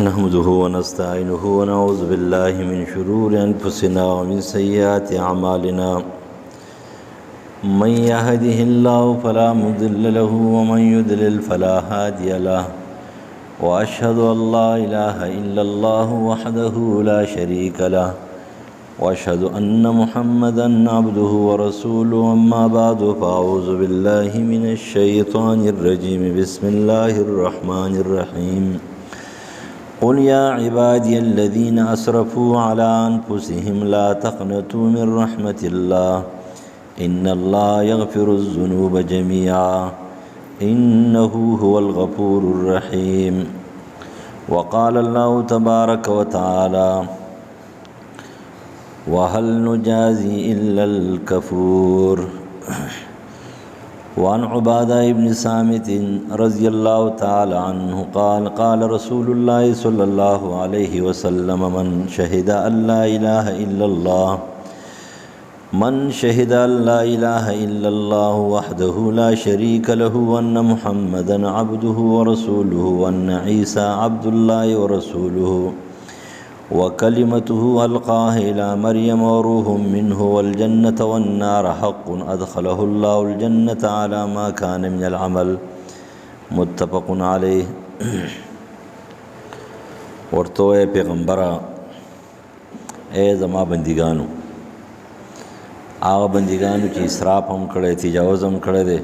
نحمده ونستعينه ونعوذ بالله من شرور أنفسنا ومن سيئات أعمالنا من يهده الله فلا مضل له ومن يضلل فلا هادي له وأشهد أن لا إله إلا الله وحده لا شريك له وأشهد أن محمدا عبده ورسوله أما بعد فأعوذ بالله من الشيطان الرجيم بسم الله الرحمن الرحيم قل يا عبادي الذين أسرفوا على أنفسهم لا تقنطوا من رحمة الله إن الله يغفر الذنوب جميعا إنه هو الغفور الرحيم وقال الله تبارك وتعالى وهل نجازي إلا الكفور وعن عبادة بن صامت رضي الله تعالى عنه قال قال رسول الله صلى الله عليه وسلم من شهد أن لا إله إلا الله وحده لا شريك له وأن محمدا عبده ورسوله وأن عيسى عبد الله ورسوله وكلمته ألقاها إلى مريم وروح منه والجنة والنار حق أدخله الله الجنة على ما كان من العمل متفق عليه. ورتو اے پیغمبرا اے زما بندگانو آغا بندگانو چې اسراف هم کړی تجاوز هم کړی دی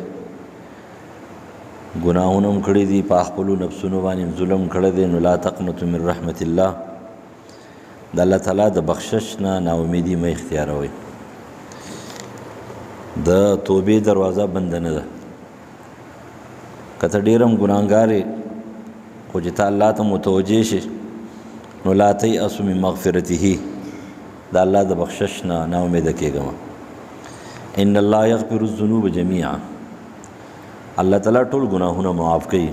ګناهونه هم کړي دي په خپلو نفسونو باندې ظلم کړی دی نو لا تقنطوا من رحمت الله د الله تعالی د بخشش نه ناامیدي مه اختیاروئ. د توبې دروازه بند نه ده که ته ډېر هم ګناهګار یې خو چې ته الله ته متوجه شې نو لا تیأسوا من مغفرته د الله د بخشش نه ناامیده کېږه مه. ان الله یغفر الذنوب جمیعا الله تعالی ټول ګناهونه معاف کوي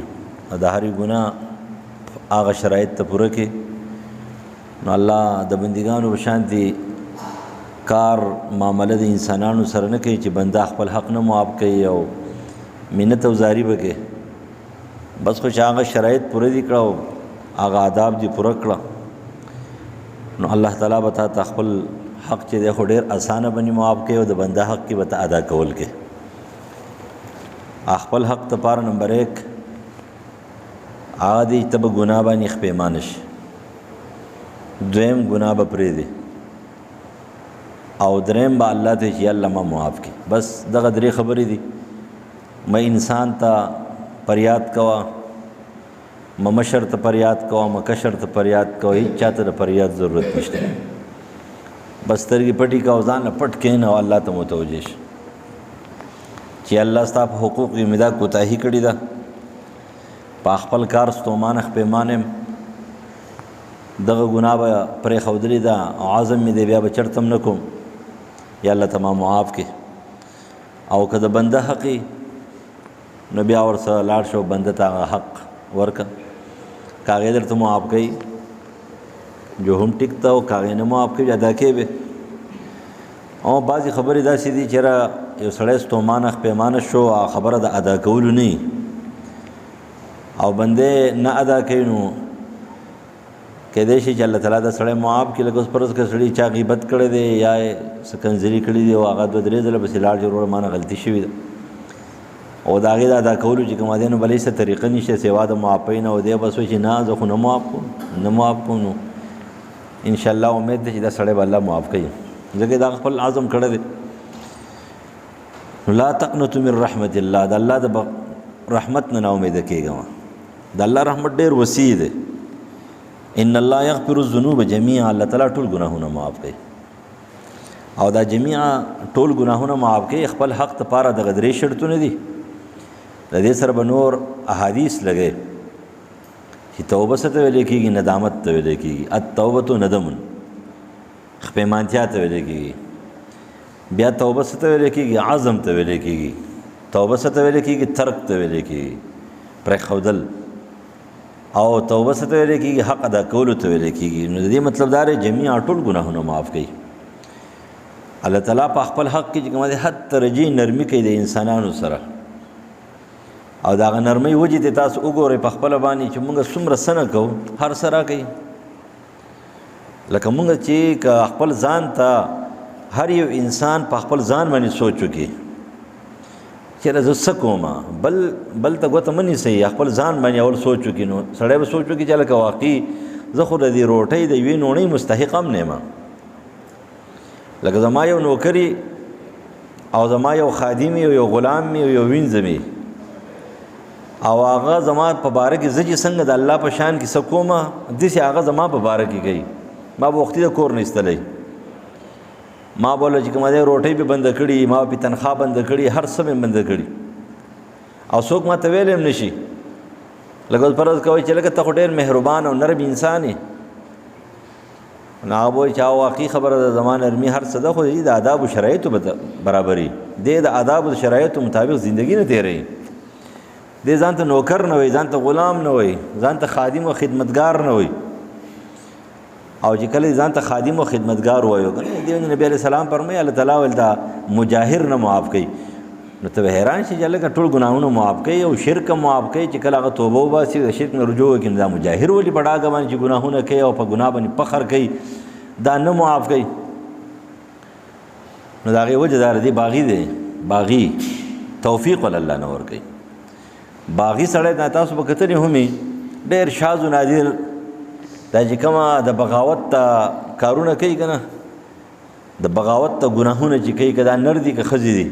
د هرې ګناه هغه شرایط ته پوره کړي نو الله د بندگانو په شان دي کار معامله د انسانانو سره نه کوي چې بنده خپل حق نه معاف کوي او منت او زاری به کوي بس خو چې هغه شرایط پوره دي کړه او هغه آداب دي پوره کړه نو الله تعالی به تا خپل حق چې دی خو ډېر اسانه باندې معاف کوي او د بنده حق کې به ته ادا کول کوي. خپل حق ته پاره نمبر 1 هغه دی ته به ګناه باندې خپېمانه شي دویم ګناه به پرېږدي او دریم به الله ته چې الله ما معاف کړي. بس دغه درې خبرې دي مې انسان ته فریاد کوه مې مشر ته فریاد کوه مې کشر ته فریاد کوه هېڅ چا ته د فریاد ضرورت نشته بس سترګې پټې کوه او ځان له پټ کښېنه او الله ته متوجه شي چې الله ستا په حقوقو کې مې دا کوتاهي کړې ده په خپل کار ستومانه خپېمانه یم دغه ګناه به پرېښودلې ده او عزم مې دی بیا به چرته هم نه کوم یا الله ته ما معاف کړي. او که د بنده حق نو بیا ورسره لاړ شو بنده ته هغه حق ورکړه که هغې درته معاف کوي جو هم ټیک ته او که هغې نه معاف کوي ادا کوې به او بعضې خبرې داسې دي چې یو سړی ستومانه خپېمانه شو خبره د ادا کولو نه او بندې نه ادا کوي نو کېدای شي چې الله تعالی دا سړی معاف کړي لکه اوس فرض کړه سړي چا غیبت کړی دی یا یې څه کنځلي کړي دي او هغه 2-3 ځله پسې لاړ چې وروره مانه غلطي شوې ده او د هغې د ادا کولو چې کومه دی نو بله هېڅ طریقه نشته سوا د معافۍ نه او دی بس وایي چې نه زه خو نه معاف کوم نو انشاءالله امید دی چې دا سړی به الله معاف کوي ځکه دا خپل عزم کړی دی. لا تقنطوا من رحمت الله د الله د رحمت نه ناامیده کېږه د الله رحمت ډېر وسیع دی. ان الله یغفر الذنوب جميعا الله تعالی ټول ګناهونه معاف کوي او دا جميعا ټول ګناهونه معاف کوي خپل حق ته پاره دغه درې شرطونه دي د دې سره به نور احادیث لګي چې توبه څه ته ویل کېږي ندامت ته ویل کېږي التوبه ندم خپېمانتیا ته ویل کېږي بیا توبه څه ته ویل کېږي عزم ته ویل کېږي توبه څه ته ویل کېږي ترک ته ویل کېږي پرېښودل او توبه څه ته ویل کېږي حق ادا کولو ته ویل کېږي نو د دې مطلب دا دی جميعا ټول ګناهونه معاف کوي. الله تعالی په خپل حق کې چې کومه حد درجې نرمي کوي د انسانانو سره او د هغه نرمۍ وجې ته تاسو وګورئ په خپله باندې چې موږ څومره څه نه کوو، هر څه راکوي. لکه موږ چې که خپل ځان ته هر یو انسان په خپل ځان باندې سوچ وکړي چېرې زه څه کوم، بل ته ګوته مه نیسئ، خپل ځان باندې اول سوچ وکړي. نو سړی به سوچ وکړي چې لکه واقعي زه خو د دې روټۍ د یوې نوڼۍ مستحق هم نه یم. لکه زما یو نوکري او زما یو خادم او یو غلام او یو وینځمې، او هغه زما په باره کې زه چې څنګه د الله په شان کې څه کومه داسې هغه زما په باره کې کوي. ما به وختي د کور نه ایستلی، ما بوله چې کومه دی روټۍ به بنده کړي، ما به تنخوا بنده کړي، هر څه مې بنده کړي، او څوک ما ته ویلی هم نشي. لکه اوس فرض کوئ چې لکه ته خو ډېر مهربان او نرم انسان یې، نو هغه به وایي چې واقعي خبره ده، زما نرمي هر څه ده، خو د آدابو شرایطو برابري دی، د آدابو د شرایطو مطابق زندګي نه تېروي. دی ځان ته نوکر نه وایي، ځان ته غلام نه وایي، ځان ته خادم او خدمتګار نه وایي. او چې کله ځان ته خادم او خدمتګار وایو، دی نبی علیه السلام فرمایي الله تعالی ول دا مجاهر نه معاف کوي. نو ته حیران شي چې لکه ټول ګناهونه معاف کوي او شرک معاف کوي، چې کله هغه توبه وباسي د شرک نه رجوع وکړي، دا مجاهر ولې په ډاګه باندې چې ګناهونه کوي او په ګناه باندې فخر کوي دا نه معاف کوي. نو د هغې وجه دا دی باغي دی، باغي توفیق ول الله نه ورکوي. باغي سړی دا تاسو به کتلي همې ډېر شاذ و نادر دا چې کومه د بغاوت ته کارونه کوي که نه، د بغاوت ته ګناهونه چې کوي، که دا نر دي که ښځې دي،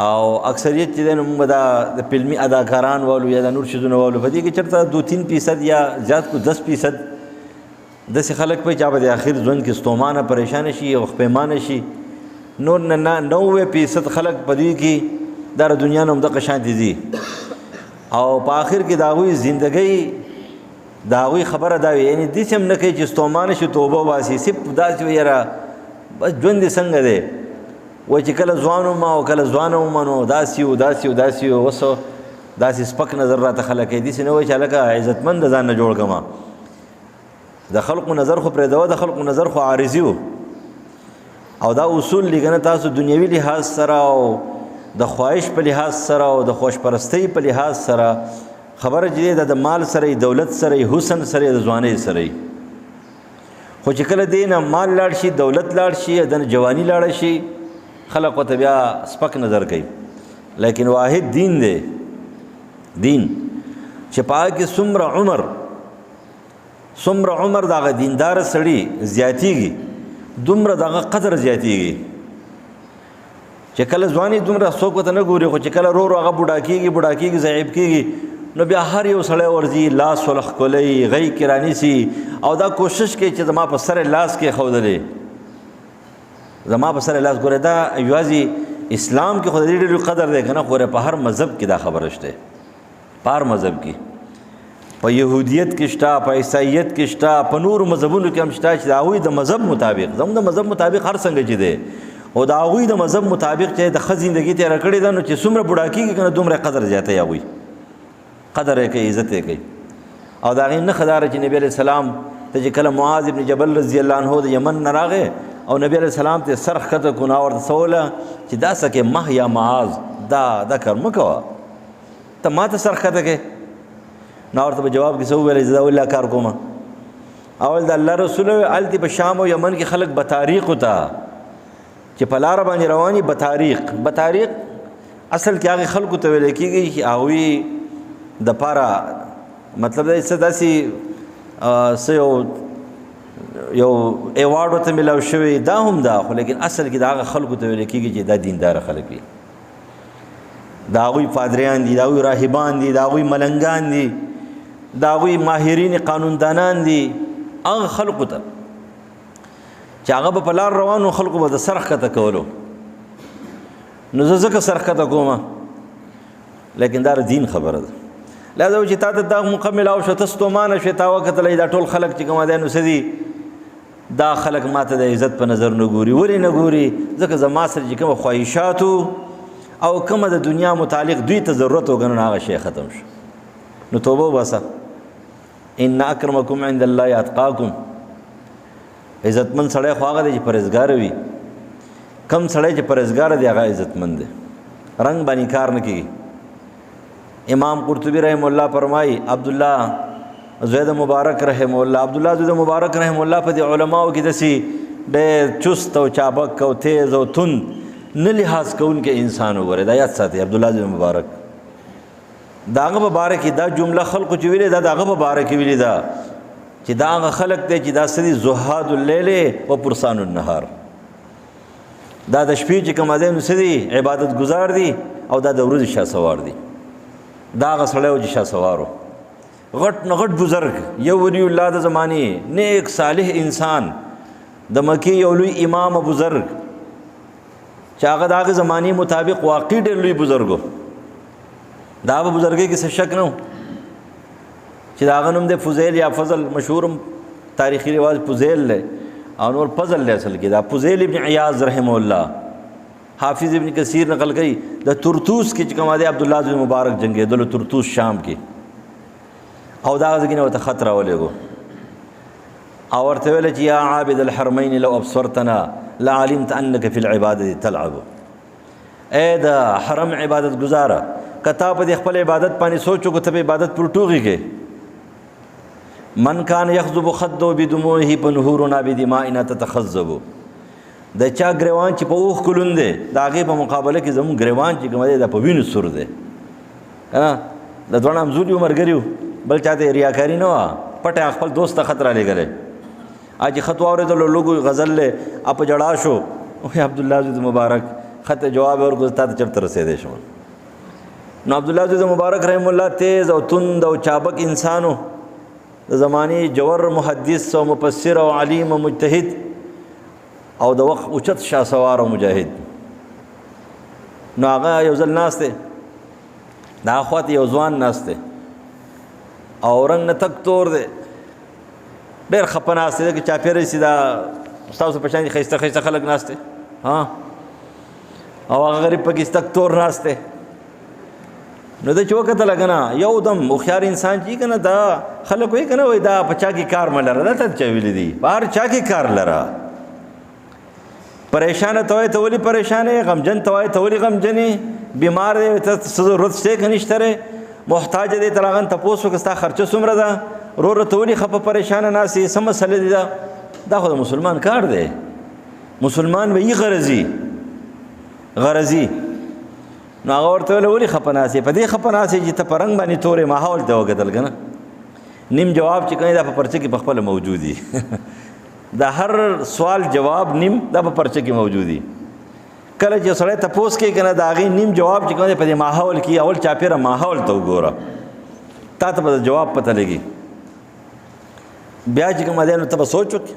او اکثریت چې دی نو موږ دا د فلمي اداکاران والو یا د نور شیزونه والو په دې کې چېرته 2-3% یا زیات کو 10% داسې خلک پوي چې هغه د آخر ژوند کې ستومانه پریشانه شي او خپیمانه شي. نور نه 90% خلک په دې کې دا دنیا نه همدغه شانتې ځي، او په آخر کې د هغوی زندګۍ د هغوی خبره دا وي، یعنې داسې هم نه کوي چې ستومانه شي توبه وباسي، صرف داسې وي یاره بس ژوند دې څنګه دی، وایي چې کله ځوان وم او کله ځوانه وم نو داسې و داسې و داسې و، اوس داسې سپک نظر راته خلک کوي. داسې نه وایي چې هلکه عزتمند د ځان نه جوړ کړم. د خلقو نظر خو پرېږدوه، د خلقو نظر خو عارضي و، او دا اصول دي که نه تاسو دنیوي لحاظ سره او د خواهش په لحاظ سره او د خوش پرستۍ په لحاظ سره خبره چې دی د مال سره دولت سره حسن سره د ځوانۍ سره، خو چې کله دی نه مال لاړ شي، دولت لاړ شي، د جواني لاړه شي، خلق ورته بیا سپک نظر کوي. لیکن واحد دین دی، دین چې په هغه کې څومره عمر د هغه دینداره سړي زیاتېږي دومره د هغه قدر زیاتېږي. چې کله ځواني دومره څوک ورته نه ګوري، خو چې کله رو هغه بوډا کېږي ضعیف کېږي، نو بیا هر یو سړی ورځي لاس ولښکولی غی کې رانیسي او دا کوشش کوي چې زما په سر لاس کې ښودلی، زما په سر لاس. ګوره دا یوازې اسلام کې خو د دې ډېر قدر دی که نه، خو په هر مذهب کې دا خبره شته، په هر مذهب کې، په یهودیت کې شته، په عیسایت کې شته، په نورو مذهبونو کې هم شته چې د هغوی د مذهب مطابق، زموږ د مذهب مطابق هر څنګه چې دی او د هغوی د مذهب مطابق چې د ښه زندګي تېره کړې ده، نو چې څومره بوډا کېږي که نه دومره قدر زیاتوي، هغوی قدر یې کوي، عزت یې کوي. او د هغې نښه دا ده چې نبي علیه السلام ته چې کله معاذ ابن جبل رضی الله عنه د یمن نه راغی او نبی علیه السلام ته سر ښکته کړو، نو ورته څه وویله چې دا څه کې مه یا معاذ دا کار مه کوه، ته ما ته سر ښکته کوې. نو ورته په جواب کې څه وویل چې دا ولې کار کوم. اول د الله رسول هلته په شام او یمن کې خلک بطاریقو ته چې په لاره باندې رواني، بطاریق اصل کې هغې خلکو ته ویل کېږي چې هغوی دپاره مطلب دا څه داسې څه یو ایوارډ ورته میلاو شوی، دا هم ده، خو لیکن اصل کې د هغه خلکو ته ویل کېږي چې دا دینداره خلک وي، د هغوی پادریان دي، د هغوی راهبان دي، د هغوی ملنګان دي، د هغوی ماهرین قانوندانان دي، هغه خلکو ته چې هغه به په لار روانو خلکو به د سر ښکته کولو. نو زه ځکه سر ښکته کومه، لیکن دا دین خبره ده. لہذا چې تا ته دا موقع میلاو شو، ته ستومانه شوې، تا وکتلی دا ټول خلک چې کومه دی نو څه دي، دا خلک ما ته د عزت په نظر نه ګوري. ولې نه ګوري؟ ځکه زما سره چې کومه خواهشاتو او کومه د دنیا متعلق دوی ته ضرورت وګڼو هغه شی ختم شو. نو توبه وباسه. ان اکرمکم عند الله اتقاکم. عزتمند سړی خو هغه دی چې پرهیزګار وي. کم سړی چې پرهیزګار دی هغه عزتمند دی. رنګ باندې کار نه کېږي. امام قرطبی رحم الله فرمایي عبدالله زید مبارک رحم الله عبدالله زید مبارک رحم الله په دې علماو کې داسې ډېر چست او چابک او تیز او تند نه لحاظ کوونکی انسان وګورئ دا یاد ساتئ عبدالله زید مبارک د هغه په باره کې دا جمله خلقو چې ویلې دا د هغه په باره کې ویلې ده چې دا هغه خلق دی چې دا څه دي زهاد اللیل و پرسان النهار دا د شپې چې کوم دی نو څه دي عبادت ګزار دي او دا د ورځې شهسوار دي دا هغه سړی و چې شهسوار و غټ نه غټ بزرګ یو ولی الله د زمانې نیک صالح انسان د مکې یو لوی امام بزرګ چې هغه د هغه زمانې مطابق واقعي ډېر لوی بزرګ و دا به بزرګۍ کې څه شک نه و چې د هغه نوم دی فضیل یا فضل مشهور تاریخي رواج فضیل دی او نور فضل دی اصل کې دا فضیل ابن عیاض رحمه الله حافظ ابن کثیر نقل کوي د ترتوس کې چې کوم دی عبدالله بن مبارک جنګېدلو ترتوس شام کې او دا ځکه نه ورته خط راولېږو او ورته ویل چې یا عابد الحرمین لو ابصرتنا لعلمت انك في العباده تلعب اے د حرم عبادت گزاره کتا په خپل عبادت باندې سوچو کو ته عبادت پر ټوغي کې من کان یخذب خدو بدموعه بنهورنا بدمائنا تتخذب د چا گریوان چې په اوخ کولون دی د هغې په مقابله کې زموږ گریوان چې کوم دی دا په وینو سور دی که نه د دواړه همزولي و ملګري وو بل چا ته ریاکاري نه وه پټه خپل دوست ته خط رالیږلی چې خط واورېدلو لږ غزل دی په جړا شو وایي عبدالله زید مبارک خط جواب ورکړو تا ته چېرته رسېدی شم نو عبدالله زید مبارک رحم الله تیز او تند او چابک انسان و د زمانې جوور محدث او مفسر او علیم او مجتهد او د وخت اوچت شهسوار او مجاهد نو هغه یو ځل ناست دی د هغه خوا ته یو ځوان ناست دی او رنګ نه تک تور دی ډېر خفه ناست دی که چاپېره سي دا ستاسو په شان ښایسته ښایسته خلک ناست دی او هغه غریب پکې تک تور ناست دی نو د چې وکتله که نه یو دم هوښیار انسان چې که نه دا خلک وایي که نه وایي دا په چا کې کار مه لره دا ته چا ویلي دي په هر چا کې کار لره پریشانه ته وایي ته ولې پریشانه یې غمجن ته وایي ته ولې غمجن یې بیمار دی ته څه ضرورت شته که نشته دی محتاج دی ته هغه تپوس وکړه ستا خرچه څومره ده وروره ته ولې خفه پریشانه ناست یې څه مسله دي دا خو د مسلمان کار دی مسلمان به یې غرضي نو هغه ورته ویل ولې خفه ناست یې په دې خفه ناست یې چې ته په رنګ باندې تورې ماحول ته وکتل که نه نیم جواب چې کوي دا په پرچه کې پخپله موجود دي د هر سوال جواب نیم دا په پرچه کې موجود دي کله چې سړی تپوس کوي که نه د هغې نیم جواب چې کوي په دې ماحول کې اول چاپېره ماحول ته وګوره تا ته به د جواب پته لګي بیا چې کوم دی نو ته به سوچ وکړې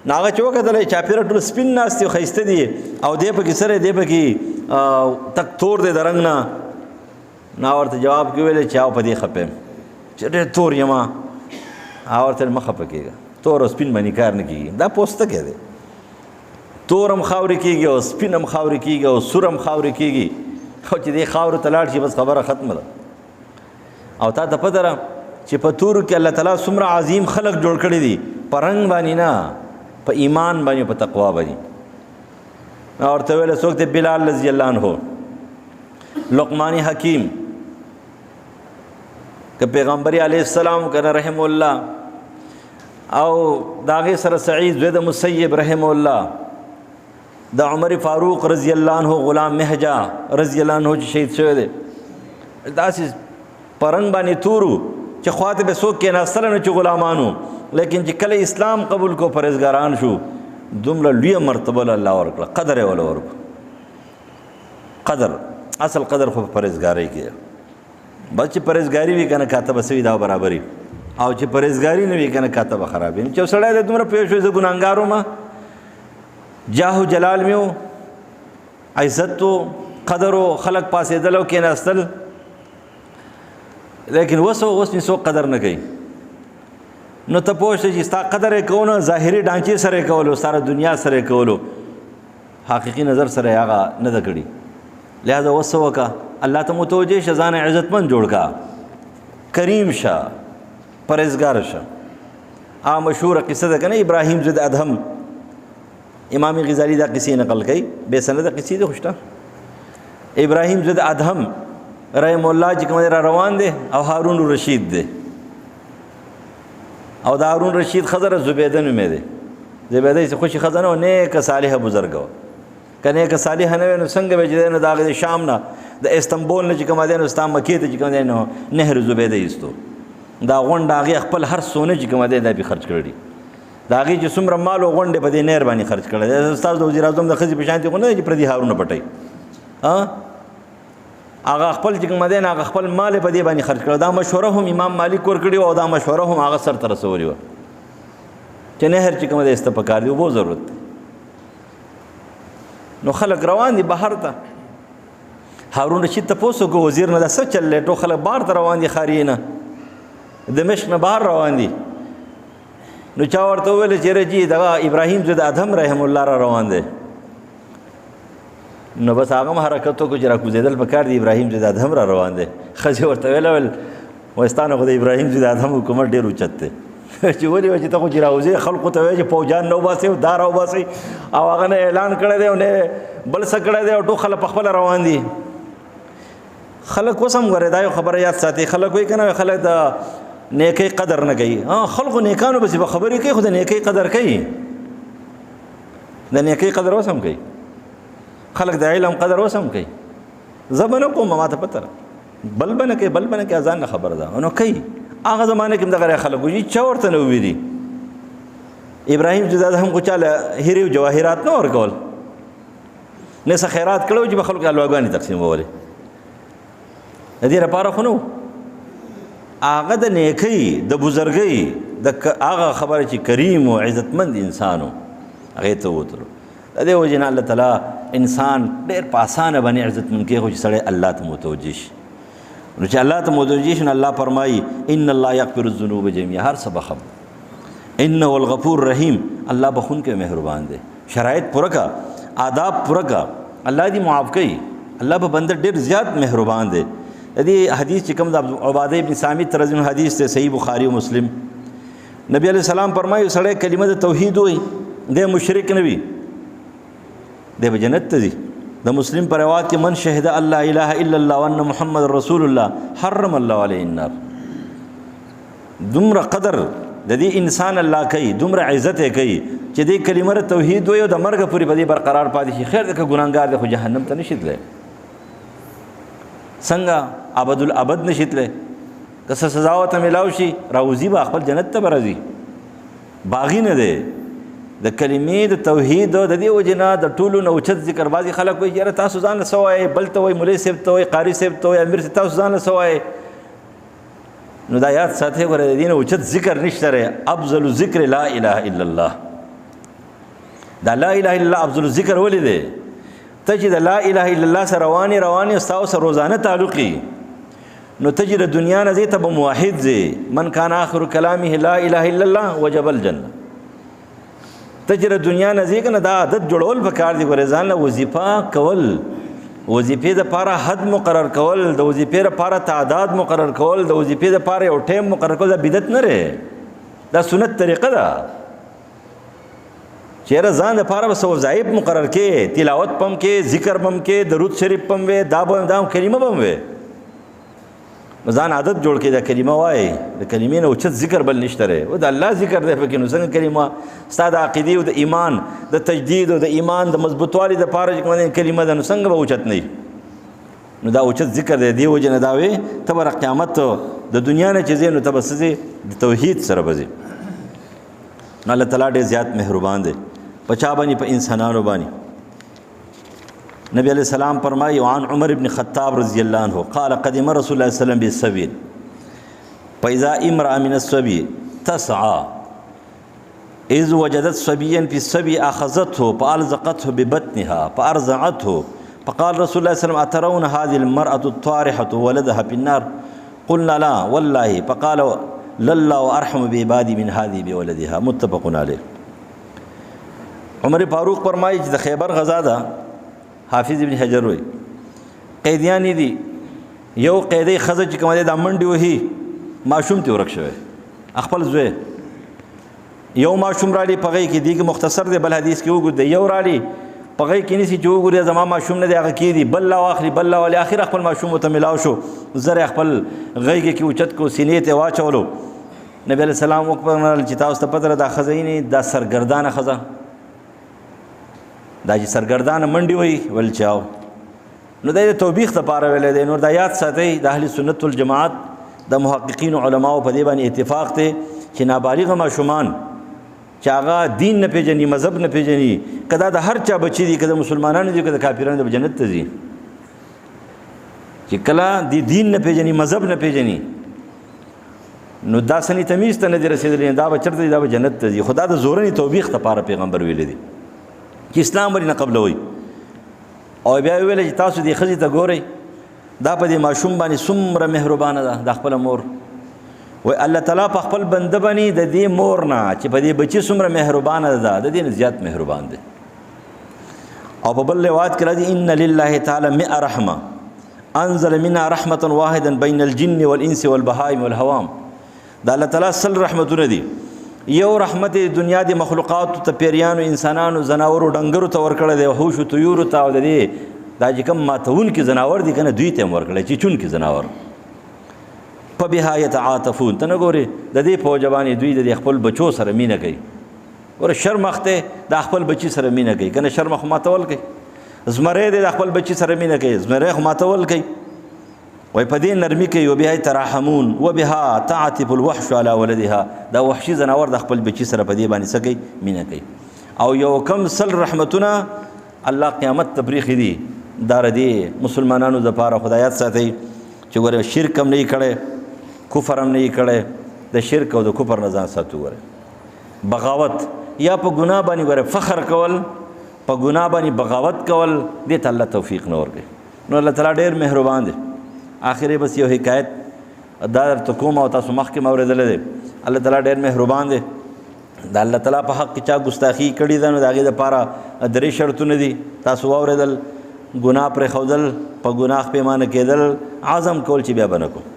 نو هغه چې وکتلی چاپېره ټول سپین ناست دي ښایسته دي او دی پکې سره دی پکې تک تور دی د رنګ نه نو ورته جواب کې ویلی چې او په دې خفه یم چې ډېر تور یم هغه ورته مه خفه کېږه تور او سپین باندې کار نه کېږي دا پوستکی دی تور هم خاورې کېږي او سپین هم خاورې کېږي او سور هم خاورې کېږي او چې دې خاورو ته لاړ شي بس خبره ختمه ده او تا ته پته ده چې په تورو کې الله تعالی څومره عظیم خلق جوړ کړي دي په رنګ باندې نه په ایمان باندې په تقوا باندې ورته ویل څوک دی بلال رضی الله عنه لقمان حکیم که پیغمبر علیه السلام کنه رحم الله او داغه سره سعید زید مسیب رحم الله د عمر فاروق رضی الله عنه غلام مهجا رضی الله عنه چې شهید شوی دی داسې پرنګ باندې تورو چې خواته به څوک کېناستل نه چې غلامانو لیکن چې کله اسلام قبول کو پرهیزګاران شو دومره لویه مرتبه الله ورکړه قدر یې وله ورکړو قدر اصل قدر خو په پرهیزګارۍ کې بس چې پرهیزګاري وي که نه کاته به سوي دا برابري او چې پرهیزګاري نه وي که نه کاته به خراب وي چې سړی دی دومره پوه شوی زه ګناهګار وم جاه و جلال مې و عزت و قدر و خلق پاسېدل او کېناستل لیکن اوس مې څوک قدر نه کوي نو ته پوه شې چې ستا قدر یې کوو نه ظاهري ډانچې سره یې کولو ستا دنیا سره یې کولو حقیقي نظر سره یې هغه نه ده کړي لہذا اوس څه وکړه الله ته متوجه شه ځان عزتمند جوړ کړه کریم شه پرهیزګار شه مشهوره قصه ده که نه ابراهیم ضد ادهم امام غزالی دا قصې نقل کوي بې سنده قصې دي خو شته ابراهیم ضد ادهم رحم الله چې کوم را روان دی او هارون رشید دی او د هارون رشید خزر زبیده نومې دی. زبیده یې خوشي خزانه او نیکه صالحه بزرګ وه. که نیکه صالحه نه وی نو څنګه به چې دی نو د هغې د شام نه د استنبول نه چې کوم دی نو ستا مکې ته چې کوم دی نو نهر زبیده ایستو. دا غونډ هغې خپل هر سونه چې کوم دی دا پې خرچ کړی. د هغې چې څومره مال او غونډې په دې نهر باندې خرچ کړی دی. ستاسو د وزیر اعظم د ښځې په شانتې خو نه دی چې پردي هارونه پټوي. هغه خپل چې کوم دی نو هغه خپل مال په دې باندې خرچ کړی. دا مشوره هم امام مالک ورکړې وه او دا مشوره هم هغه سر ته رسولې وه چې نهر چې کوم دی ایسته پکار دی اوبو ضرورت دی. نو خلک روان دي بهر ته. هارون رشید تپوس وکړو وزیر نه دا څه چل دی؟ ټول خلک بهر ته روان دي، ښاریې نه دمشق نه بهر روان دي. نو چا ورته وویل چې یاره جي دغه ابراهیم زوی د ادهم رحم الله را روان دی. نو بس هغه هم حرکت وکړو چې را کوزېدل پکار دی، ابراهیم زوی د ادهم را روان دی. ښځې ورته ویل وایي ستا نه خو د ابراهیم زوی د ادهم حکومت ډېر اوچت دی. چې ولې وایي چې ته خو چې راوځې خلقو ته وایي چې پوجان نه وباسئ او دا راوباسئ او هغه نه اعلان کړی دی او نه بل څه کړی دی او ټول خلک پخپله روان دي. خلک اوس هم ګورې دا یو خبره یاد ساتي. خلک وایي که نه خلک د نیکۍ قدر نه کوي. خلکو نیکانو پسې به خبرې کوي خو د نیکۍ قدر کوي. د نیکۍ قدر اوس هم کوي. خلک د علم قدر اوس هم کوي. زه به نه کوم ما ته پته بل به نه کوي بل به نه کوي ځان نه خبره ده نو کوي. هغه زمانه کې هم دغه خلک وایي چا ورته نه وویلي. ابراهیم زوی د ادهم خو چا له هیرې او جواهرات نه ورکول، نه څه خیرات کړی و چې به خلکو الواګانې تقسیمولې. د دې لپاره خو نه و. هغه د نیکۍ د بزرګۍ د هغه خبره چې کریم او عزتمند انسان و هغې ته ووتلو. د دې وجې نه الله تعالی انسان ډېر په اسانه باندې عزتمند کوي خو چې سړی الله ته متوجه شي. نو چې الله ته متوجه شي نو الله فرمایي ان الله یغفر الذنوب جميعا، هر څه بخم. انه الغفور رحیم، الله بخونکی مهربان دی. شرایط پوره کا، آداب پوره کا، الله دې معاف کوي. الله به بنده ډېر زیات مهربان دی. د دې حدیث چې کوم د عباده ابن صامت رضی الله عنه حدیث دی صحیح بخاری او مسلم. نبی علیہ السلام فرمایي سړی کلمه د توحید وایي دی مشرک نه وي دی به جنت ته ځي. د مسلم پر روایت کې من شهد الله اله الا الله وان محمد رسول الله حرم الله علیه النار. دومره قدر د دې انسان الله کوي، دومره عزت یې کوي چې دې کلمه توحید وایي او د مرګ پورې په دې برقرار پاتې شي. خیر دی که ګناهګار دی خو جهنم ته نشي تللی. څنګه ابد الابد نشي تللی. که څه سزا ورته میلاو شي راوځي به خپل جنت ته به راځي. باغي نه دی. د کلمې د توحید د دې وجې نه د ټولو نه اوچت ذکر. بعضې خلک وایي یاره تاسو ځان له څه وایئ، بل ته وایي مولوي صاحب ته وایي قاري صاحب ته وایي امیر صاحب تاسو ځان له څه وایئ. نو دا یاد ساتئ ګوره د دې نه اوچت ذکر نشته دی. افضل ذکر لا اله الا الله. دا لا اله الا الله افضل ذکر ولې دی؟ ته چې د لا اله الا الله سره روانې ستا سره روزانه تعلق وي نو ته چې د دنیا نه ځې ته به موحد ځې. من کان آخر کلامه لا اله الا الله وجب الجنه. ته چې د دنیا نه ځې که نه دا عادت جوړول پکار دي. ګورې ځان له وظیفه کول، وظیفې دپاره حد مقرر کول، د وظیفې دپاره تعداد مقرر کول، د وظیفې دپاره یو ټایم مقرر کول دا بدعت نه دی، دا سنت طریقه ده. چیرې ځان دپاره به څه وظایف مقرر کې، تلاوت پم کې، ذکر بم کې، درود شریف پم وې، دا به دا کلمه بم وې. ځان عادت جوړ کې دا کلمه وایي. د کلمې نه اوچت ذکر بل نشته دی. او د الله ذکر دی پکې. نو څنګه کلمه ستا د عقیدې او د ایمان د تجدید او د ایمان د مضبوطوالي دپاره چې کومه کلمه ده نو څنګه به اوچت نه وي. نو دا اوچت ذکر دی. دې وجې نه دا وې ته به قیامت د دنیا نه چې ځې نو ته به څه ځې د توحید سره به ځې. نو الله تعالی ډېر زیات مهربان دی په چا باندې؟ په انسانانو باندې. نبی علیہ السلام فرمائی وعن عمر بن خطاب رضی اللہ عنہ قال قدم رسول اللہ صلی اللہ علیہ وسلم بالسبیل فإذا امرأة من السبی تسعى إذ وجدت صبيا في السبي أخذته فألزقته ببطنها فأرضعته فقال رسول الله صلى الله عليه وسلم أترون هذه المرأة الطارحة ولدها في النار؟ قلنا لا والله. فقال لله أرحم بعبادي من هذه بولدها. متفق علیہ. عمر فاروق فرمایي چې د خیبر غزا ده. حافظ ابن حجر وایي قیدیان دي. یو قیدی ښځه چې کومه دی دا منډې وهي ماشوم ته ورک شوی خپل زوی. یو ماشوم رالی په هغې کې دی کې مختصر دی، بل حدیث کې وګورئ یو رالی په غی کې نیسي چې وګوري زما ماشوم نه دی هغه کېدي بل لا واخلي بل لا ولي اخر خپل ماشوم ته ملاو شو زر خپل غیږ کې اوچت کو سینې ته واچولو نبی علیہ السلام وکړل چې تاسو ته پته دا خزینه دا سرګردانه خزه دا چې سرګردانه منډي وي ول چاو نو د توبېخ لپاره ویل دی نور د یاد ساتي د اهل سنت والجماعت د محققین علماء په دې باندې اتفاق ته چې نابالغ ماشومان چې هغه دین نه پیژني مذهب نه پیژني کدا د هر چا بچی دي کدا مسلمانانو دي کدا کافرانو د جنت ته ځي چې کله دی دین نه پیژني مذهب نه پیژني نو دا سنی تمیز ته نه دی رسېدلی دا به چېرته دا به جنت ته ځي خدا د زورنې توبېخ لپاره پیغمبر ویلی دی چې اسلام ولې نه قبلوئ او بیا ویل چې تاسو دې ښځې ته ګورئ دا په دې ماشوم باندې څومره مهربانه ده د خپله مور وای الله تعالی په خپل بنده باندې د دې مور نه چې په دې بچي څومره مهربانه ده د دې نه زیات مهربان دی او په بل روایت کې راځي ان لله تعالی 100 رحمه انزل منها رحمه واحدا بين الجن والانس والبهائم والهوام دا الله تعالی سل رحمتونه دي یو رحمت دنیا د مخلوقات ته پیریانو انسانانو زناورو ډنګرو ته ورکړی دی هوش او طیورو ته او د دې دا چې کوم ماتونکي زناور دي که نه دوی ته هم ورکړی چیچونکي زناور فبها یتعاطفون ته نه ګورې د دې په وجه باندې دوی د خپل بچو سره مینه کوي ګوره شرمخ دی د خپل بچي سره مینه کوي که نه شرمخ ماتول کوي زمری دی د خپل بچي سره مینه کوي زمری خو ماتول کوي وای په دې نرمي کوي وبها تراحمون وبها تعطف الوحش على ولدها دا وحشي زناور د خپل بچي سره په دې باندې څه کوي مینه کوي او یو کم سل رحمتونه الله قیامت تبریخي دي دا ردي مسلمانانو دپاره خدایات ساتي چې ګوره شرک هم نه کړی کفر هم نه کړی د شرک او د کفر نه ځان ساتو ګوره بغاوت یا په ګناه باندې ګوره فخر کول په ګناه باندې بغاوت کول دې ته الله توفیق نه ورکوي نو الله تعالی ډېر مهربان دی آخر بس یو حکایت دا درته کوم او تاسو مخکې مې اورېدلی دی الله تعالی ډېر مهربان دی د الله تعالی په حق کې چا ګستاخي کړې ده نو د هغې دپاره درې شرطونه دي تاسو واورېدل ګناه پرېښودل په ګناه پیمانه کېدل عزم کول چې بیا به نه کوم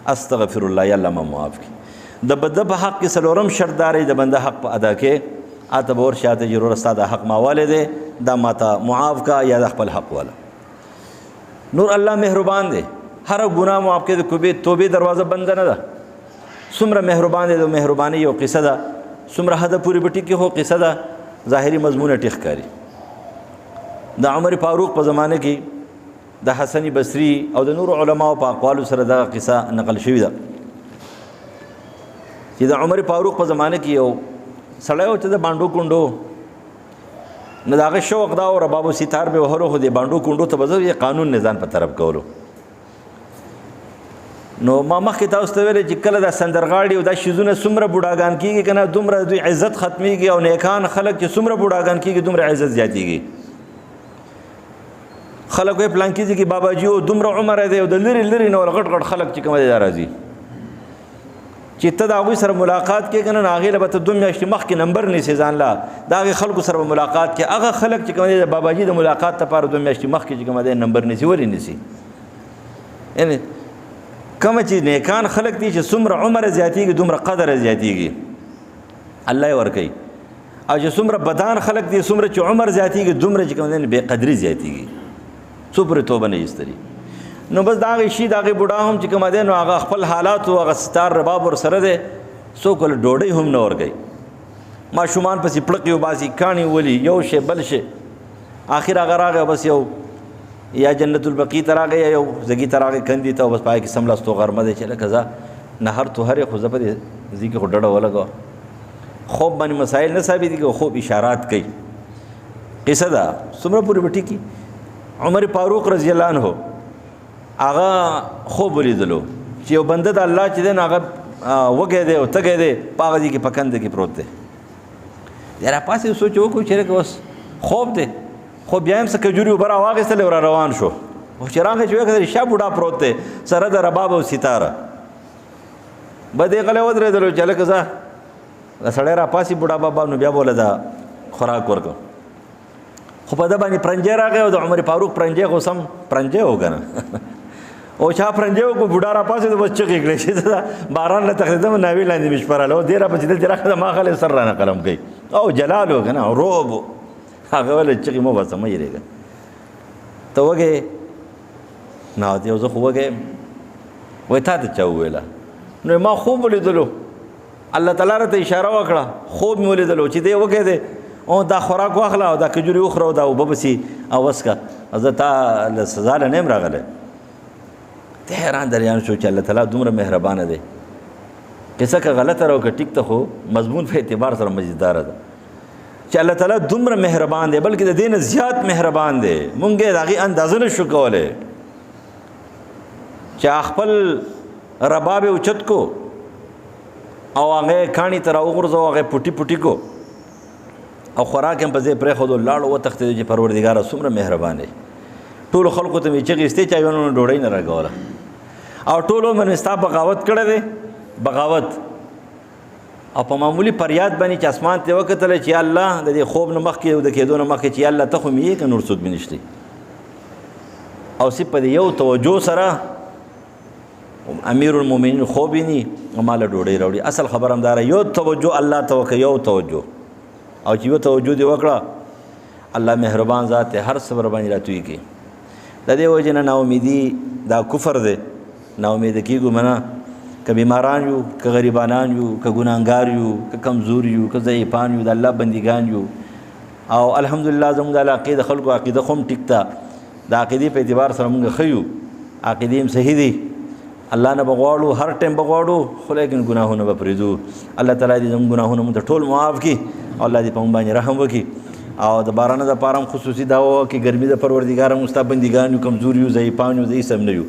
استغفر الله یا الله ما معاف کړي د بنده په حق کې څلورم شرط دا دی د بنده حق په ادا کې اته به ورشاته چې وروره ستا دا حق ما والی دی دا ماته معاف کا یا د خپل حق والا نور الله مهربان دی هر ګناه معاف کې د توبې دروازه بنده نه ده څومره مهربان دی د مهربانۍ یو قصه ده څومره حده پورې به ټیکې خو قصه ده ظاهري مضمونه ټیک ښکاري د عمر فاروق په زمانه کې د حسن بصري او د نورو علماو په اقوالو سره دغه قصه نقل شوې ده چې د عمر فاروق په زمانه کې یو سړی و چې د بانډو کونډو نو د هغه شوق دا و رباب و ستار به وهلو خو د بانډو کونډو ته به زه قانون نه ځان په طرف کولو نو ما مخکې تاسو ته ویلې چې کله دا سندرغاړي او دا شیزونه څومره بوډاګان کېږي که نه دومره دوی عزت ختمیږي او نیکان خلک چې څومره بوډاګان کېږي دومره عزت زیاتېږي خلک وایي پلانکي ځای کې باباجي او دومره عمر دی او د لرې لرې نه غټ غټ خلک چې کومه دی دا راځي چې ته د هغوی سره ملاقات کې که نه نو هغې له به ته 2 میاشتې مخکې نمبر نیسې ځان له د هغې خلکو سره به ملاقات کې هغه خلک چې کومه دی د باباجي د ملاقات لپاره 2 میاشتې مخکې چې کومه دی نمبر نیسي ولې نیسي یعنې کومه چې نیکان خلک دي چې څومره عمر زیاتېږي دومره قدر زیاتېږي الله یې ورکوي او چې څومره بدان خلک دي څومره چې عمر زیاتېږي دومره چې کوم دی بې قدري زیاتېږي څو پورې توبه نه ایستلي نو بس د هغې شي د هغې بوډا هم چې کومه دی نو هغه خپل حالات و هغه ستار رباب ورسره دی څوک له ډوډۍ هم نه ورکوي ماشومان پسې پړقې وباسي کاڼي ولي یو شی بل شی آخر هغه راغی بس یو یا جنت البقیع ته راغی یا یو ځګي ته راغی کندې ته بس پای کې سملاستو غرمه دی چې لکه زه نهر توهر خو زه په دې ځي کې خو ډډه ولګوه خوب باندې مسایل نه ثابتېږي او خوب اشارات کوي قصه ده څومره پورې به ټیکي عمر فاروق رضی الله عنه هغه خوب ولیدلو چې یو بنده د الله چې دی نو هغه وږی دی او تږی دی په هغه ځای کې په کنده کې پروت دی دی راپاسې سوچ وکړو چې لکه اوس خوب دی خو بیا هم څه کجوري اوبه راواخېستلې او را روان شو خو چې راغی چې وکتل شا بوډا پروت دی سره د رباب او ستاره به دې غلی ودرېدلو چې هلکه ځه د سړی راپاسې بوډا بابا نو بیا به له دا خوراک ورکړو خو په ده باندې پرنجی راغی او د عمر فاروق پرنجی خو سم پرنجی و که نه او چا پرنجی وکړو بوډا راپاسېدو بس چغې کړې چې زه باران نه تښتېدم ناوې لاندې مې شپه راله او دې راپسې دلته راښه ما خلک سر رانه قلم کوي او جلال و که نه روب هغه ولې چغې مه باسه مه یېرېږه ته وږې نه یو زه خو وږی یم وایي تا ته چا وویله نو ما خوب ولیدلو الله تعالی راته اشاره وکړه خوب مې ولیدلو چې دی وږی دی او دا خوراک واخله او دا کجوري وخوره او دا اوبه بسي او وسکه زه تا له سزا له نه یم راغلی ته حیران دریان شو چې الله تعالی دومره مهربانه دی قصه که غلطه راو که ټیک ته خو مضمون په اعتبار سره مزیداره ده چې الله تعالی دومره مهربان دی بلکې د دې نه زیات مهربان دی مونږ یې د هغې اندازه نه شو کولی چې خپل رباب یې اوچت کو او هغه کاڼي ته راوغورځو هغه پوټي پوټي کو او خوراک هم په ځای پرېښودو لاړو وتښتېدو چې پروردګاره څومره مهربان دی ټولو خلکو ته مې چغې ایستې چا یو نه ډوډۍ نه راکوله او ټول عمر مې ستا بغاوت کړی دی بغاوت او په معمولي فریاد باندې چې اسمان ته وکتلی چې یا الله د دې خوب نه مخکې او د کېدو نه مخکې چې یا الله ته خو مې یې که نور څوک مې نشتی او صرف په دې یو توجه سره امیر المؤمنین خوب ویني او ما له ډوډۍ راوړي اصل خبر همداره یو توجه الله ته وکړه یو توجه او چې یو توجه دې وکړه الله مهربان ذات دی هر صبر باندې راتوي کوي د دې وجې نه ناامیدي دا کفر دی ناامیده کېږو منه که بیماران یو که غریبانان یو که ګناهګار یو که کمزور یو که ضعیفان یو د الله بندګان یو او الحمدلله زموږ د علاقې د خلکو عقیده خو هم ټیک ده د عقیدې په اعتبار سره موږ ښه یو عقیدې هم صحیح دي الله نه به غواړو هر ټایم به غواړو خو لیکن ګناهونه به پرېږدو الله تعالی دې زموږ ګناهونه موږ ته ټول معاف کړي او الله دې په موږ باندې رحم وکړي او د بارانه دپاره هم خصوصي دا وکړي ګرمي د پروردګاره موږ ستا بندګان یو کمزور یو ضعیفان یو د هېڅ هم نه یو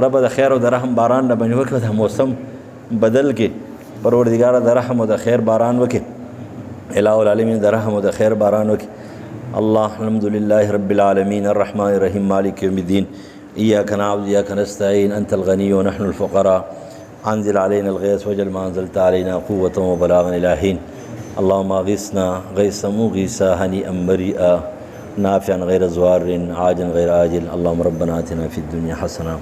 رب د خیر او د رحم باران را باندې وکړه د موسم بدل کې پروردګاره د رحم او د خیر باران وکړي الہ العالمین د رحم او د خیر باران وکړي الله الحمد لله رب العالمین الرحمن الرحیم مالک یوم الدین إياك نعبد وإياك نستعين أنت الغني ونحن الفقراء أنزل علينا الغيث وجل ما أنزلت علينا قوة وبلاغا إلى حين اللهم أغثنا غيثا مغيثا هنيئا مريئا نافعا غير زوار عاجلا غير آجل اللهم ربنا آتنا في الدنيا حسنة